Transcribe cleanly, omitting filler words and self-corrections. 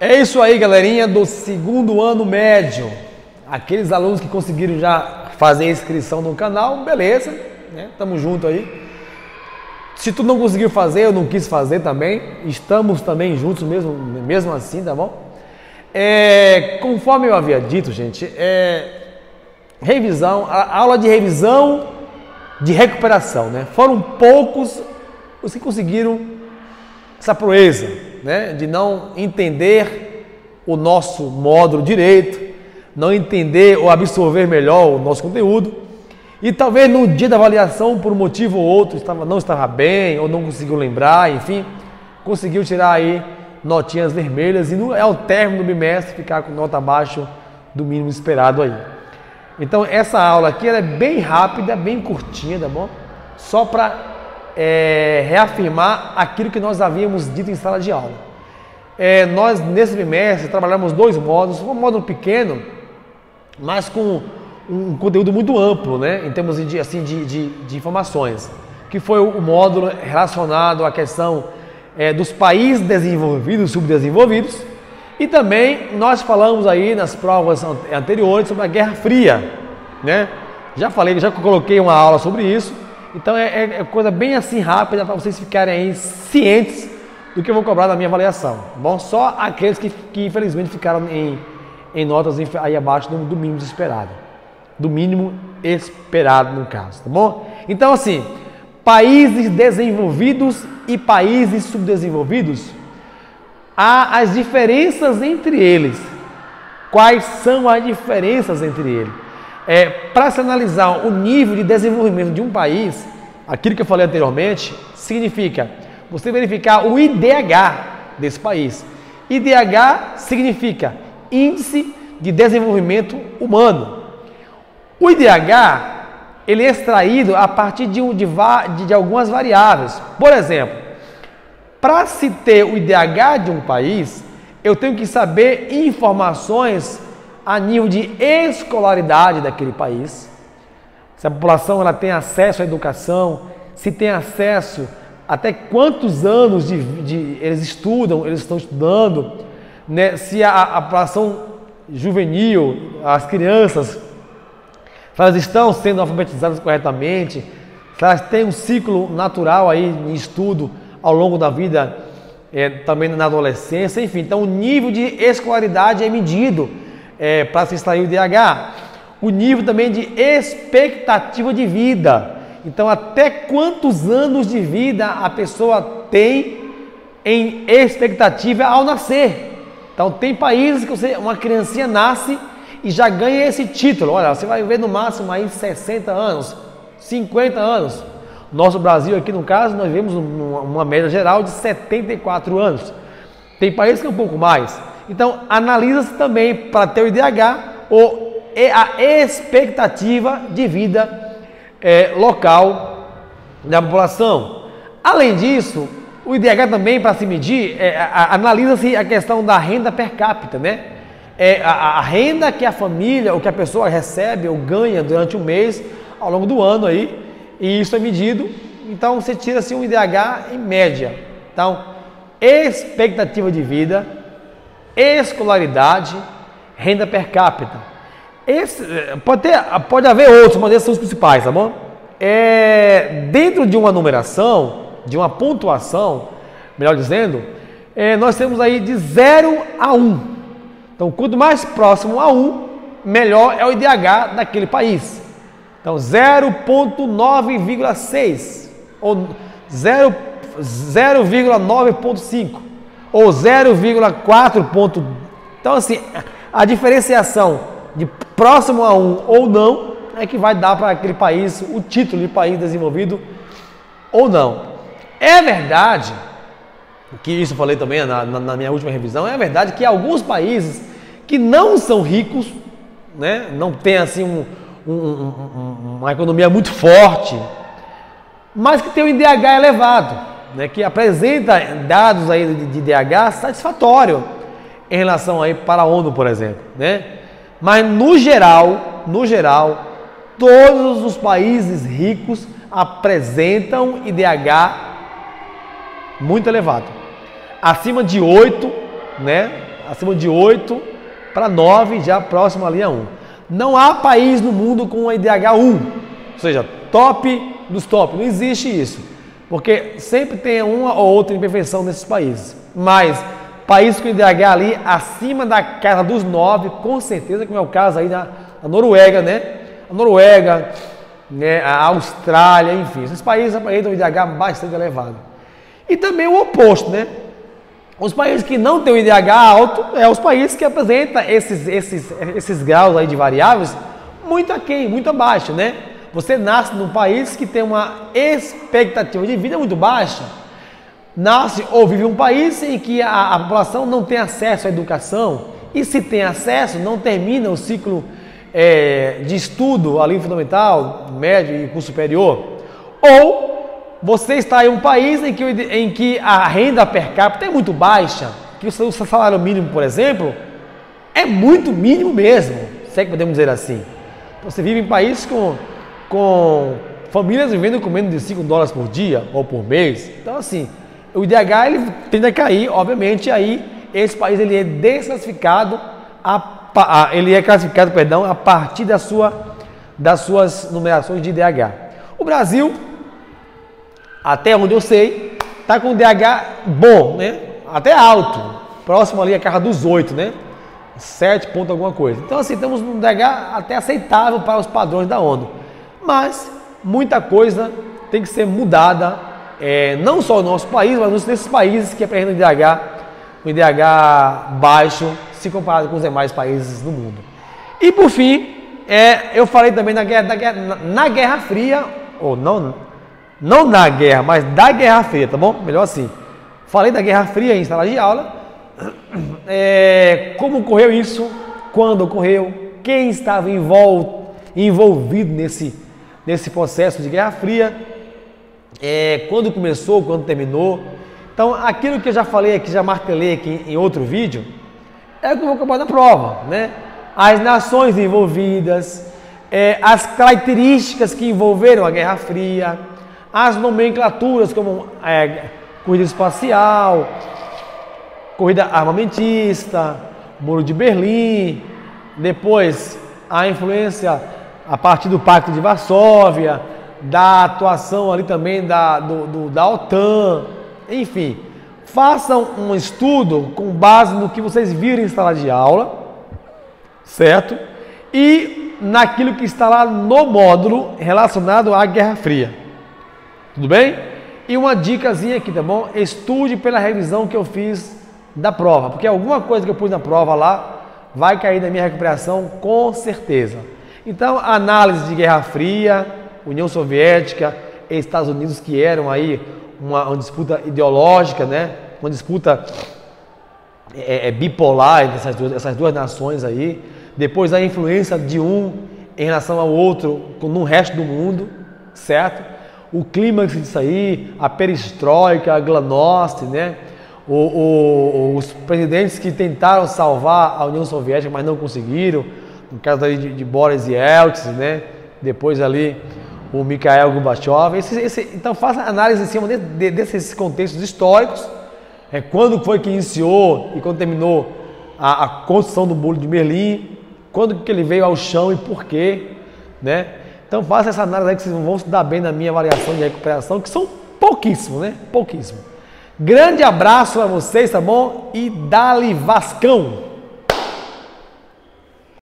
É isso aí, galerinha do segundo ano médio. Aqueles alunos que conseguiram já fazer a inscrição no canal, beleza, né? Tamo junto aí. Se tu não conseguiu fazer, eu não quis fazer também, estamos também juntos mesmo assim, tá bom? Conforme eu havia dito, gente, revisão, a aula de revisão de recuperação, né? Foram poucos os que conseguiram essa proeza, né? De não entender o nosso módulo direito, não entender ou absorver melhor o nosso conteúdo e talvez no dia da avaliação, por um motivo ou outro, não estava bem ou não conseguiu lembrar, enfim, conseguiu tirar aí notinhas vermelhas e ao término do bimestre ficar com nota abaixo do mínimo esperado aí. Então essa aula aqui ela é bem rápida, bem curtinha, tá bom? Só para reafirmar aquilo que nós havíamos dito em sala de aula. Nós nesse bimestre trabalhamos dois módulos, um módulo pequeno, mas com um conteúdo muito amplo, né? Em termos de informações, que foi o módulo relacionado à questão dos países desenvolvidos, subdesenvolvidos, e também nós falamos aí nas provas anteriores sobre a Guerra Fria, né? Já coloquei uma aula sobre isso, então é coisa bem assim rápida para vocês ficarem aí cientes do que eu vou cobrar da minha avaliação, bom? Só aqueles que infelizmente ficaram em notas aí abaixo do mínimo esperado, do mínimo esperado no caso, tá bom? Então assim, países desenvolvidos e países subdesenvolvidos, há as diferenças entre eles. Quais são as diferenças entre eles? Para se analisar o nível de desenvolvimento de um país, aquilo que eu falei anteriormente, significa você verificar o IDH desse país. IDH significa Índice de Desenvolvimento Humano. O IDH ele é extraído a partir de algumas variáveis. Por exemplo, para se ter o IDH de um país, eu tenho que saber informações a nível de escolaridade daquele país. Se a população ela tem acesso à educação, se tem acesso até quantos anos eles estão estudando, né? Se a população juvenil, as crianças, se elas estão sendo alfabetizadas corretamente, se elas têm um ciclo natural aí em estudo ao longo da vida, também na adolescência, enfim. Então o nível de escolaridade é medido para se extrair o IDH. O nível também de expectativa de vida. Então até quantos anos de vida a pessoa tem em expectativa ao nascer. Então tem países que uma criancinha nasce e já ganha esse título. Olha, você vai ver no máximo aí 60 anos, 50 anos. Nosso Brasil aqui no caso, nós vemos uma média geral de 74 anos. Tem países que é um pouco mais. Então analisa-se também para ter o IDH a expectativa de vida local da população. Além disso, o IDH também para se medir, analisa-se a questão da renda per capita, né? A renda que a família ou que a pessoa recebe ou ganha durante o mês ao longo do ano aí, e isso é medido. Então você tira assim um IDH em média. Então, expectativa de vida, escolaridade, renda per capita. Pode haver outros, mas esses são os principais, tá bom? Dentro de uma numeração, de uma pontuação, melhor dizendo, nós temos aí de 0 a 1. Então, quanto mais próximo a 1, melhor é o IDH daquele país. Então, 0,9,6 ou 0,9,5 ou 0,4. Então, assim, a diferenciação de próximo a 1 ou não é que vai dar para aquele país o título de país desenvolvido ou não. É verdade que isso eu falei também na minha última revisão, é verdade que alguns países que não são ricos, né, não tem assim uma economia muito forte, mas que tem um IDH elevado, né, que apresenta dados aí de IDH satisfatório em relação aí para a ONU, por exemplo, né? Mas no geral, todos os países ricos apresentam IDH muito elevado, acima de 8, né? acima de 8 para 9, já próximo ali a 1. Não há país no mundo com a IDH 1, ou seja, top dos top, não existe isso, porque sempre tem uma ou outra imperfeição nesses países, mas países com IDH ali acima da casa dos 9, com certeza, como é o caso aí da Noruega, né? A Noruega, né? A Austrália, enfim, esses países apresentam um IDH bastante elevado. E também o oposto, né? Os países que não têm o IDH alto, os países que apresentam esses graus aí de variáveis muito aquém, muito abaixo, né? Você nasce num país que tem uma expectativa de vida muito baixa, nasce ou vive em um país em que a população não tem acesso à educação, e se tem acesso, não termina o ciclo de estudo ali fundamental, médio e curso superior. Ou você está em um país em que a renda per capita é muito baixa, que o seu salário mínimo, por exemplo, é muito mínimo mesmo, se é que podemos dizer assim. Você vive em países com famílias vivendo com menos de $5 por dia ou por mês. Então, assim, o IDH ele tende a cair, obviamente, aí esse país ele é desclassificado, a partir das suas numerações de IDH. O Brasil, até onde eu sei, está com IDH bom, né? Até alto, próximo ali a casa dos 8, né? 7 ponto alguma coisa. Então, assim, estamos num IDH até aceitável para os padrões da ONU. Mas muita coisa tem que ser mudada, não só no nosso país, mas nesses países que apresentam um IDH baixo, se comparado com os demais países do mundo. E por fim, eu falei também na Guerra Fria, ou não na guerra, mas da Guerra Fria, tá bom? Melhor assim. Falei da Guerra Fria em sala de aula, como ocorreu isso, quando ocorreu, quem estava envolvido nesse processo de Guerra Fria, quando começou, quando terminou. Então, aquilo que eu já falei aqui, já martelei aqui em outro vídeo, é o que eu vou acabar na prova, né? As nações envolvidas, as características que envolveram a Guerra Fria, as nomenclaturas como corrida espacial, corrida armamentista, Muro de Berlim, depois a influência a partir do Pacto de Varsóvia, da atuação ali também da OTAN, enfim, façam um estudo com base no que vocês viram em sala de aula, certo? E naquilo que está lá no módulo relacionado à Guerra Fria. Tudo bem? E uma dicasinha aqui, tá bom? Estude pela revisão que eu fiz da prova, porque alguma coisa que eu pus na prova lá vai cair na minha recuperação com certeza. Então, análise de Guerra Fria, União Soviética e Estados Unidos, que eram aí uma disputa ideológica, né? Uma disputa bipolar entre essas duas nações aí. Depois a influência de um em relação ao outro no resto do mundo, certo? O clímax disso aí, a perestroika, a glasnost, né? Os presidentes que tentaram salvar a União Soviética, mas não conseguiram, no caso ali de Boris Yeltsin, né? Depois ali o Mikhail Gorbachev. Então faça análise em cima desses contextos históricos, quando foi que iniciou e quando terminou a construção do Muro de Berlim, quando que ele veio ao chão e por quê, né? Então faça essa análise aí que vocês vão se dar bem na minha avaliação de recuperação, que são pouquíssimo, né? Pouquíssimo. Grande abraço a vocês, tá bom? E dali Vascão!